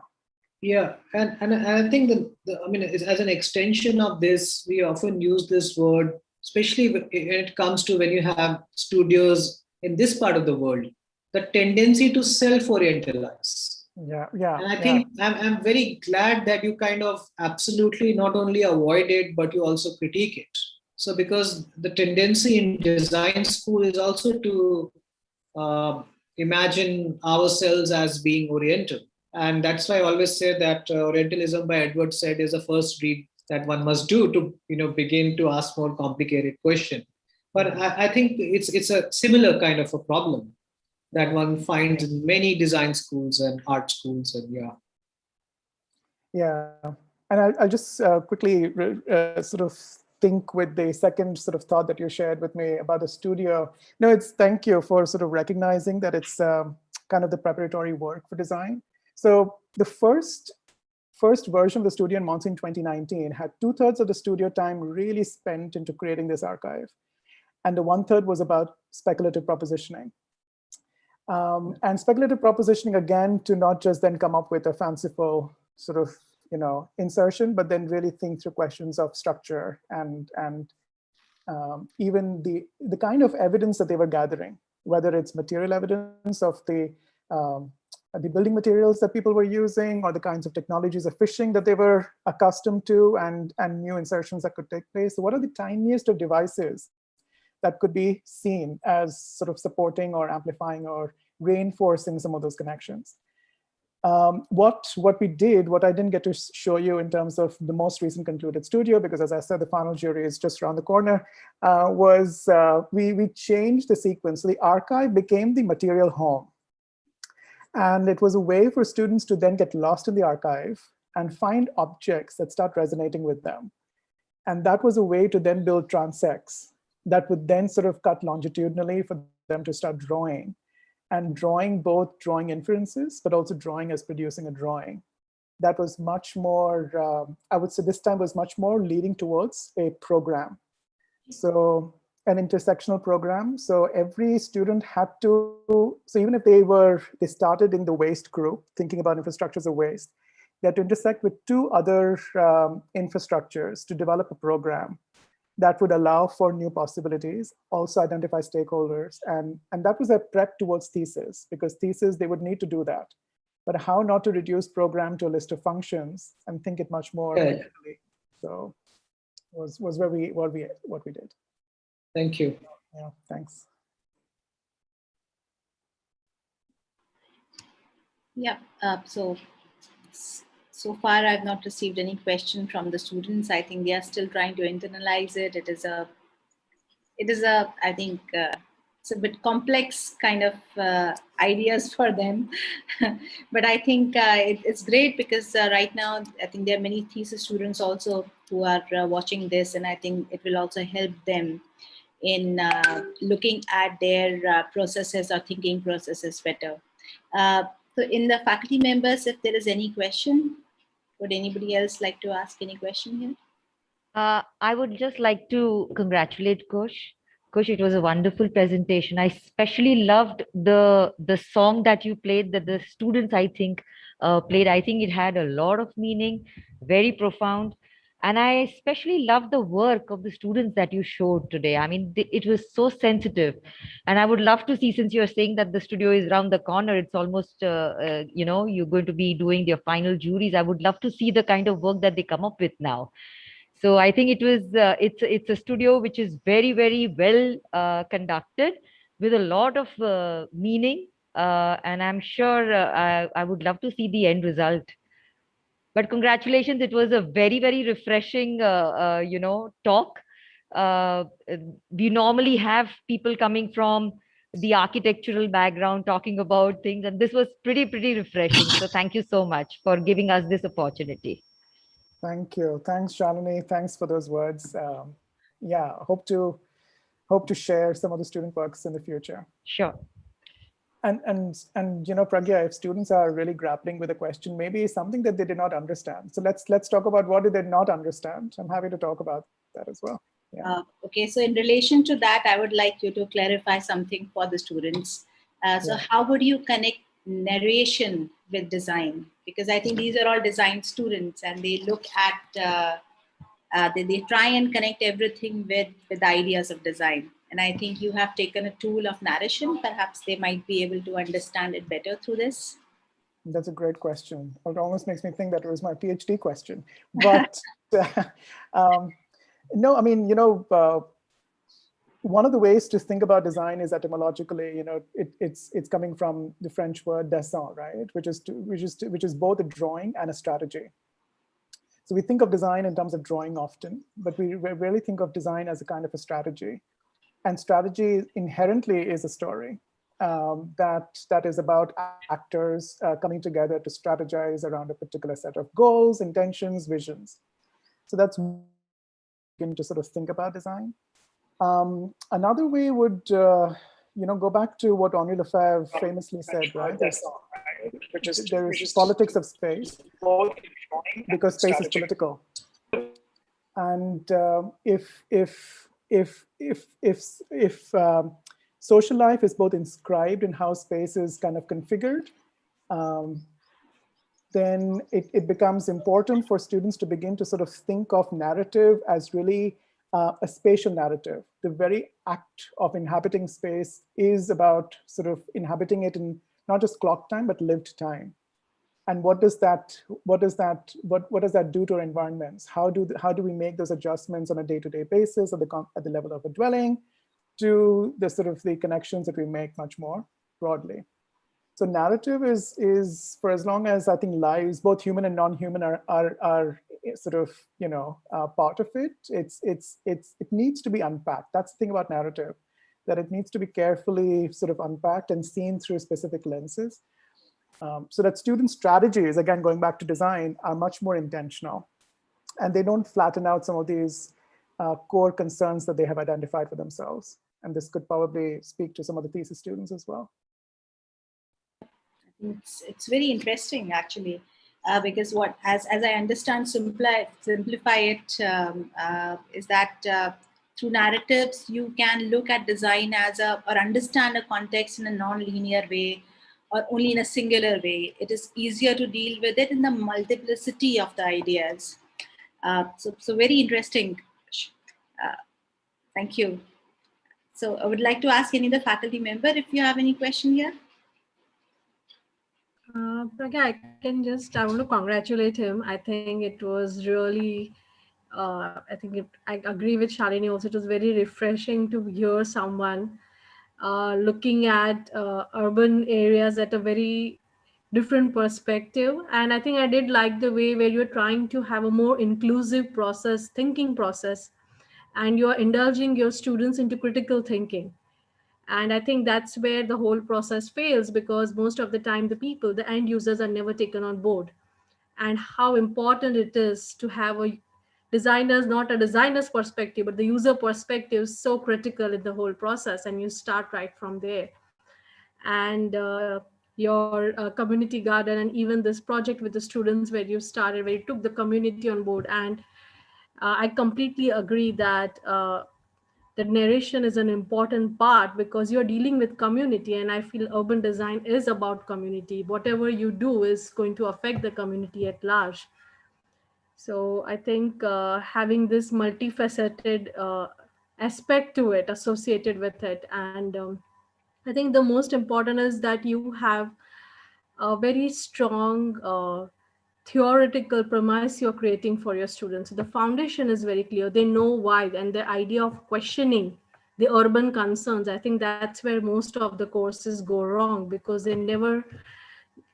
Yeah, and I think as an extension of this, we often use this word, especially when it comes to when you have studios in this part of the world, the tendency to self-orientalize. Yeah. And I think I'm very glad that you kind of absolutely not only avoid it, but you also critique it. So because the tendency in design school is also to uh, imagine ourselves as being oriental. And that's why I always say that Orientalism by Edward Said is the first read that one must do to begin to ask more complicated question. But I think it's a similar kind of a problem that one finds in many design schools and art schools, and Yeah, and I'll just quickly sort of think with the second sort of thought that you shared with me about the studio. No, it's thank you for sort of recognizing that it's kind of the preparatory work for design. So the first version of the studio in Monsoon 2019 had 2/3 of the studio time really spent into creating this archive. And the 1/3 was about speculative propositioning. And speculative propositioning, again, to not just then come up with a fanciful sort of insertion, but then really think through questions of structure and even the kind of evidence that they were gathering, whether it's material evidence of the building materials that people were using, or the kinds of technologies of fishing that they were accustomed to, and new insertions that could take place. So what are the tiniest of devices that could be seen as sort of supporting or amplifying or reinforcing some of those connections? What we did, what I didn't get to show you in terms of the most recent concluded studio, because as I said, the final jury is just around the corner, was we changed the sequence. So the archive became the material home. And it was a way for students to then get lost in the archive and find objects that start resonating with them. And that was a way to then build transects that would then sort of cut longitudinally for them to start drawing. And both drawing inferences, but also drawing as producing a drawing. That was much more, I would say this time was much more leading towards a program. So an intersectional program. So every student had to, so even if they started in the waste group, thinking about infrastructures of waste, they had to intersect with two other infrastructures to develop a program that would allow for new possibilities, also identify stakeholders. And that was a prep towards thesis, because thesis, they would need to do that. But how not to reduce program to a list of functions and think it much more critically. So was what we did. Thank you. Yeah, thanks. Yeah. So far, I've not received any question from the students. I think they are still trying to internalize it. I think it's a bit complex kind of ideas for them. But I think it's great because right now, I think there are many thesis students also who are watching this, and I think it will also help them in looking at their processes or thinking processes better. So in the faculty members, if there is any question, would anybody else like to ask any question here? I would just like to congratulate Kush. Kush, it was a wonderful presentation. I especially loved the song that you played, that the students, I think, played. I think it had a lot of meaning, very profound. And I especially loved the work of the students that you showed today. I mean, it was so sensitive. And I would love to see, since you're saying that the studio is around the corner, it's almost, you're going to be doing their final juries. I would love to see the kind of work that they come up with now. So I think it's a studio which is very, very well conducted, with a lot of meaning, and I'm sure I would love to see the end result. But congratulations, it was a very, very refreshing talk. uh, we normally have people coming from the architectural background talking about things, and this was pretty refreshing. So thank you so much for giving us this opportunity. Thank you. Thanks, Shalini. Thanks for those words. Yeah, hope to share some of the student works in the future. Sure. And Pragya, if students are really grappling with a question, maybe something that they did not understand. So let's talk about what did they not understand. I'm happy to talk about that as well. Yeah. Okay, so in relation to that, I would like you to clarify something for the students. So how would you connect narration with design? Because I think these are all design students, and they look at, they try and connect everything with the ideas of design. And I think you have taken a tool of narration. Perhaps they might be able to understand it better through this. That's a great question. It almost makes me think that it was my PhD question. But no, I mean, one of the ways to think about design is etymologically, it's coming from the French word dessin, right? Which is both a drawing and a strategy. So we think of design in terms of drawing often, but we rarely think of design as a kind of a strategy. And strategy inherently is a story that is about actors coming together to strategize around a particular set of goals, intentions, visions. So that's to sort of think about design. Another way would go back to what Henri Lefebvre famously said, right? There is politics of space, because space is political. And if social life is both inscribed in how space is kind of configured, then it becomes important for students to begin to sort of think of narrative as really a spatial narrative. The very act of inhabiting space is about sort of inhabiting it in not just clock time, but lived time. And what does that do to our environments? How do we make those adjustments on a day-to-day basis at the level of a dwelling, to the sort of the connections that we make much more broadly? So narrative is for as long as I think lives, both human and non-human, are sort of part of it. It needs to be unpacked. That's the thing about narrative, that it needs to be carefully sort of unpacked and seen through specific lenses. So that student strategies, again, going back to design, are much more intentional, and they don't flatten out some of these core concerns that they have identified for themselves. And this could probably speak to some of the thesis students as well. It's very interesting, actually, because as I understand, simplify it, is that through narratives you can look at design as or understand a context in a non-linear way, or only in a singular way. It is easier to deal with it in the multiplicity of the ideas. So very interesting. Thank you. So I would like to ask any of the faculty member if you have any question here. Pragya, I want to congratulate him. I think it was really I think I agree with Shalini also. It was very refreshing to hear someone looking at urban areas at a very different perspective. And I think I did like the way where you're trying to have a more inclusive process, thinking process, and you're indulging your students into critical thinking. And I think that's where the whole process fails, because most of the time the people, the end users, are never taken on board. And how important it is to have a designers, not a designer's perspective, but the user perspective is so critical in the whole process. And you start right from there. And your community garden, and even this project with the students where you started, where you took the community on board. And I completely agree that the narration is an important part, because you're dealing with community, and I feel urban design is about community. Whatever you do is going to affect the community at large. So I think having this multifaceted aspect to it, associated with it. And I think the most important is that you have a very strong theoretical premise you're creating for your students. So the foundation is very clear. They know why, and the idea of questioning the urban concerns, I think that's where most of the courses go wrong, because they never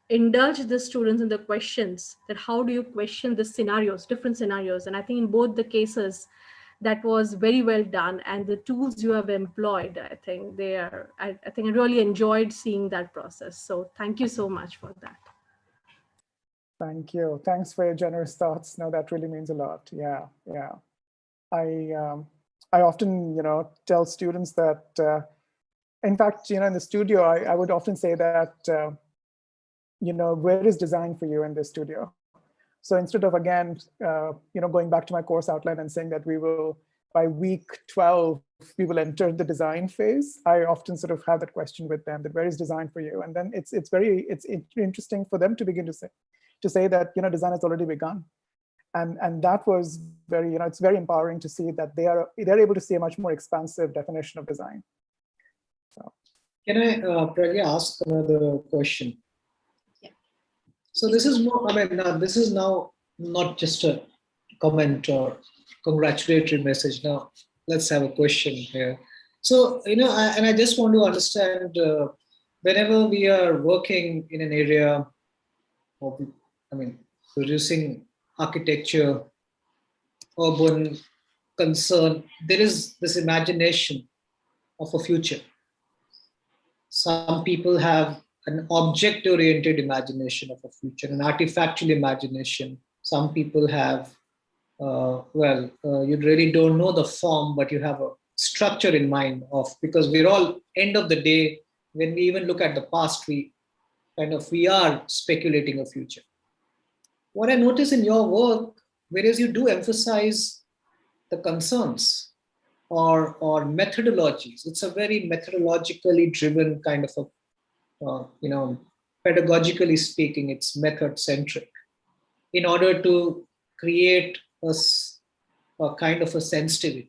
indulge the students in the questions, that how do you question the scenarios, different scenarios. And I think in both the cases that was very well done, and the tools you have employed, I think they are, I think I really enjoyed seeing that process. So thank you so much for that. Thank you. Thanks for your generous thoughts. No, that really means a lot. Yeah, yeah. I often, tell students that, in fact, in the studio, I would often say that, where is design for you in the studio? So instead of, again, going back to my course outline and saying that we will, by week 12, we will enter the design phase, I often sort of have that question with them, that where is design for you? And then it's interesting for them to begin to say that, design has already begun. And that was very, it's very empowering to see that they're able to see a much more expansive definition of design. So. Can I, Pragya, ask another question? Yeah. So this is more, this is now not just a comment or congratulatory message. Now, let's have a question here. So, I just want to understand, whenever we are working in an area of, producing architecture, urban concern, there is this imagination of a future. Some people have an object-oriented imagination of a future, an artifactual imagination. Some people have, you really don't know the form, but you have a structure in mind of, because we're all, end of the day, when we even look at the past, we are speculating a future. What I notice in your work, whereas you do emphasize the concerns or methodologies, it's a very methodologically driven kind of a, pedagogically speaking, it's method centric, in order to create a kind of a sensitivity.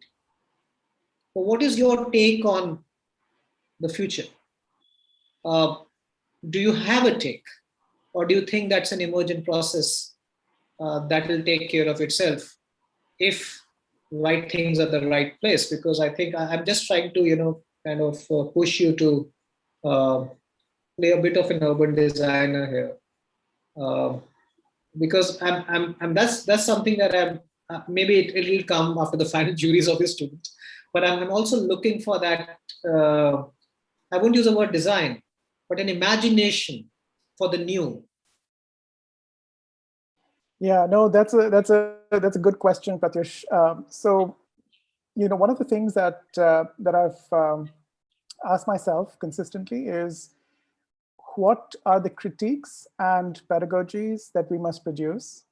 But what is your take on the future? Do you have a take, or do you think that's an emergent process that will take care of itself if right things are the right place? Because I think I'm just trying to, push you to play a bit of an urban designer here, because that's something that maybe it will come after the final juries of the students, but I'm also looking for that. I won't use the word design, but an imagination for the new. Yeah, no, that's a good question, Pratyush. So, one of the things that I've asked myself consistently is, what are the critiques and pedagogies that we must produce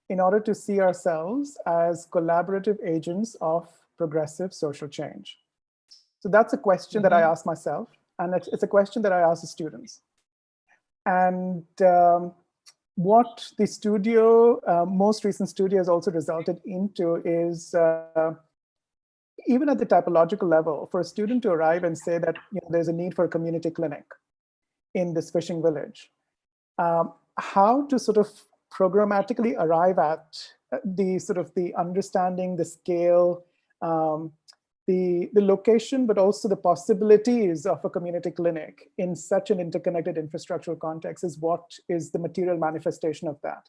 in order to see ourselves as collaborative agents of progressive social change? So that's a question that I ask myself, and it's a question that I ask the students. And what the studio, most recent studio has also resulted into is, even at the typological level, for a student to arrive and say that there's a need for a community clinic in this fishing village, how to sort of programmatically arrive at the sort of the understanding, the scale, the location, but also the possibilities of a community clinic in such an interconnected infrastructural context is what is the material manifestation of that.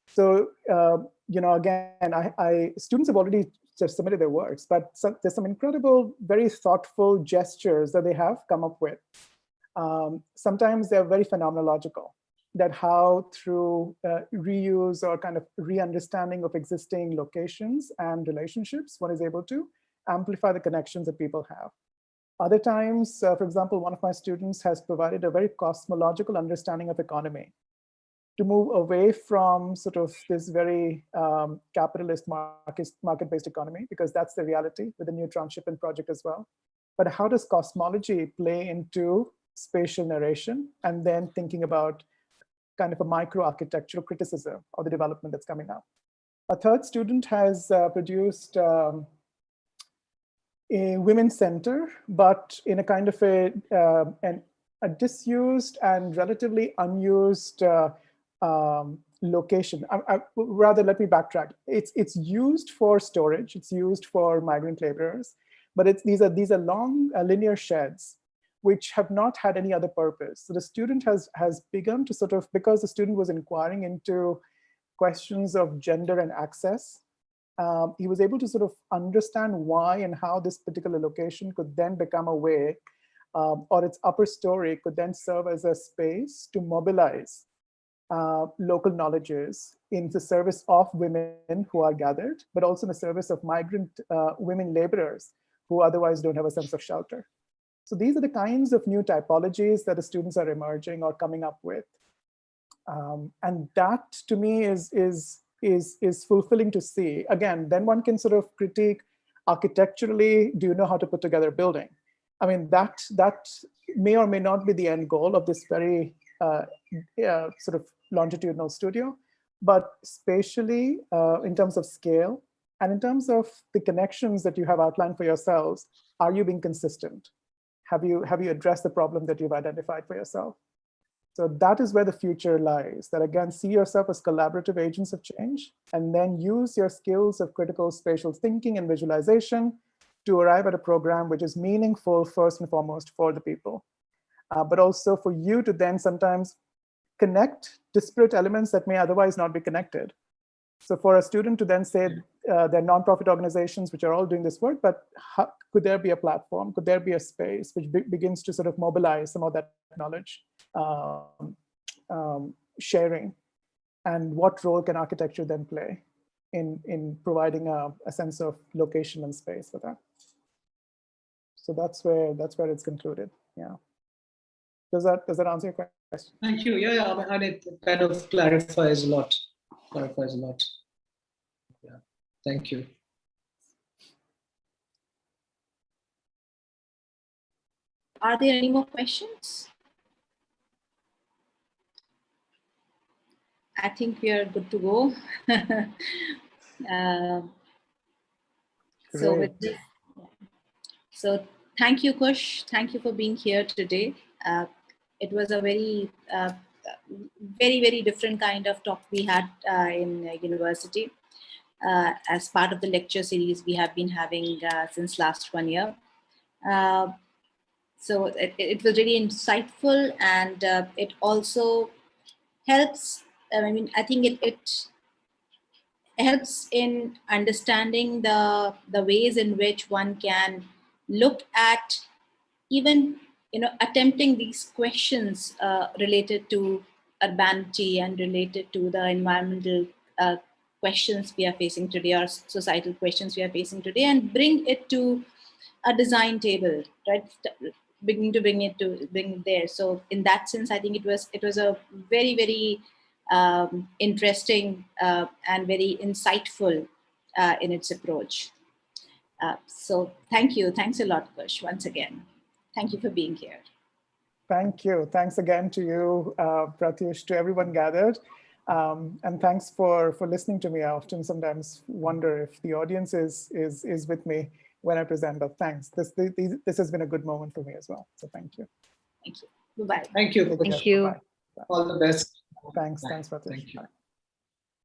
So, again, students have already just submitted their works, but there's some incredible, very thoughtful gestures that they have come up with. Sometimes they're very phenomenological, that how through reuse or kind of re-understanding of existing locations and relationships, one is able to amplify the connections that people have. Other times, for example, one of my students has provided a very cosmological understanding of economy to move away from sort of this very capitalist market-based economy, because that's the reality with the neutron shipping project as well. But how does cosmology play into spatial narration, and then thinking about kind of a micro-architectural criticism of the development that's coming up. A third student has produced a women's center, but in a kind of a disused and relatively unused location. Rather, let me backtrack. It's used for storage. It's used for migrant laborers, but these are long linear sheds, which have not had any other purpose. So the student has begun to sort of, because the student was inquiring into questions of gender and access, he was able to sort of understand why and how this particular location could then become a way, or its upper story could then serve as a space to mobilize local knowledges in the service of women who are gathered, but also in the service of migrant women laborers who otherwise don't have a sense of shelter. So these are the kinds of new typologies that the students are emerging or coming up with. And that to me is fulfilling to see. Again, then one can sort of critique architecturally, do you know how to put together a building? I mean, that may or may not be the end goal of this very sort of longitudinal studio, but spatially, in terms of scale, and in terms of the connections that you have outlined for yourselves, are you being consistent? Have you addressed the problem that you've identified for yourself? So that is where the future lies, that again, see yourself as collaborative agents of change, and then use your skills of critical spatial thinking and visualization to arrive at a program which is meaningful first and foremost for the people, but also for you to then sometimes connect disparate elements that may otherwise not be connected. So for a student to then say they're nonprofit organizations which are all doing this work, but could there be a platform? Could there be a space which begins to sort of mobilize some of that knowledge sharing? And what role can architecture then play in providing a sense of location and space for that? So that's where it's concluded. Yeah. Does that answer your question? Thank you. Yeah. And it kind of clarifies a lot. Yeah. Thank you. Are there any more questions? I think we are good to go. So with this, so thank you, Kush. Thank you for being here today. It was a very, very different kind of talk we had in university as part of the lecture series we have been having since last 1 year. So it was really insightful, and it also helps. I think it helps in understanding the ways in which one can look at even attempting these questions related to urbanity and related to the environmental questions we are facing today, or societal questions we are facing today, and bring it to a design table, right? Beginning to bring it there. So in that sense, I think it was a very interesting and very insightful in its approach. So thank you. Thanks a lot, Kush, once again. Thank you for being here. Thank you. Thanks again to you, Pratyush, to everyone gathered. And thanks for listening to me. I often sometimes wonder if the audience is with me when I present, but thanks. This has been a good moment for me as well. So thank you. Thank you. Bye-bye. Thank you. Thank you. Bye. All the best. Thanks, Pratyush. Thank you. Bye.